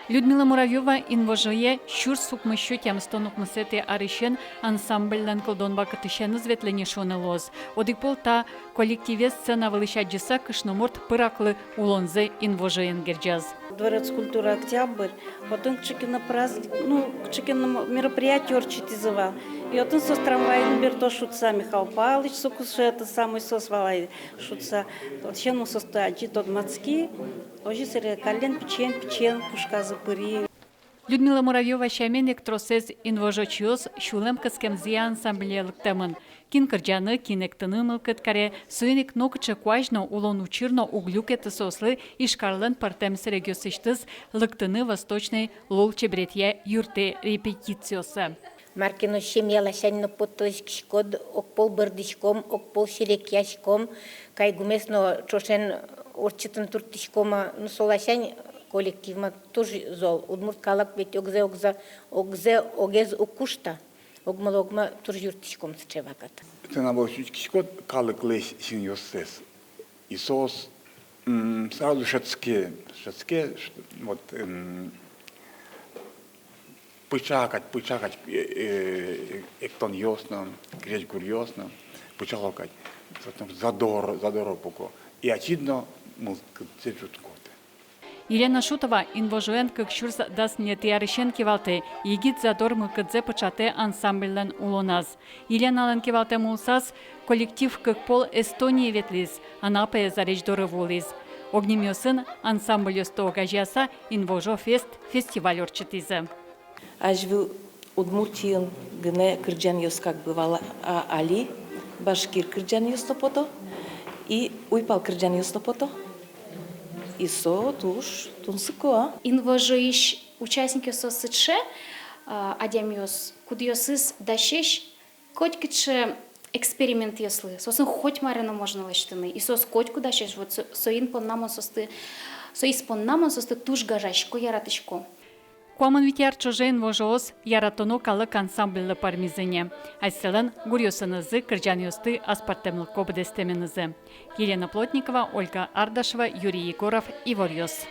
Людмила Муравьева инвожие щур сукмыщу тямстонук мысете арышен ансамбльлен колдонба кытышен изветлени шонылоз. Одикпол та коллективе сцена вылышаджиса кышноморт пыраклы улонзе инвожиен герджаз. Дворец культуры «Октябрь», потом кчекина праздник, кчекина мероприятие орчитизовал. И вот он со трамваем берто шутца Михаил Павлович, сокуше это самый созвалай шутца. Вот чем он состоит, тот мацки, ожи сере кален печен, пушка запыри. Людмила Муравьева шамен эктросез инвожочиоз шулем кыскемзе ансамблелык темын. Кин кырджаны, кин эктынымыл кыткаре, суйник нокычы куажно улон учирно углюкеты сослы ишкарлын партемс региосыштыз лыктыны восточный лол чебретья юрте репетициосы. Маркино шемьялашанно потоишкод, окпол бырдышком, окпол ширекяшком, кайгумесно чошен орчитын туртышкома, солашань коллективма тоже зол. Удмурткалак ведь огез укушта. Огма тоже юртышком счевакат. Это на большой калык лес синьосес. И сос сразу шацке, вот пычакать, эктон ясно, греч гурьосно, пычакать, задоро поко. И очевидно, мы цежутко. Елена Шутова инвожуен кыкшурс дас нетиарышен кевалте, егит задор мыкыдзе пычате ансамбльлен улоназ. Еленален кевалте мулсаз, коллектив кыкпол Эстонии ветлиз, анапе заречдоры волиз. Огнемёсын ансамбль остога жаса инвожо фестиваль орчытизы. Ажвил Удмуртиен гне кырджан ёс как бывало Али, башкир кырджан ёстопото и уйпал кырджан ёстопото. И со туш тунсыко. Инвожииш участники сосыдше, адямиос кудиосыз дашеш, котькиче эксперимент яслы. Сосын хоть марина можно лаштыны. И сос котьку дашеш, вот соин пон намон состы туш гажашко яратышко. Куамын витяр чожен вожоос яратоно калык ансамбльлы пармизыне. Айселен гурьосынызы кырджан-ёсты аспартемлык кобдестеменызы. Елена Плотникова, Ольга Ардашева, Юрий Егоров, Ивор Ёс.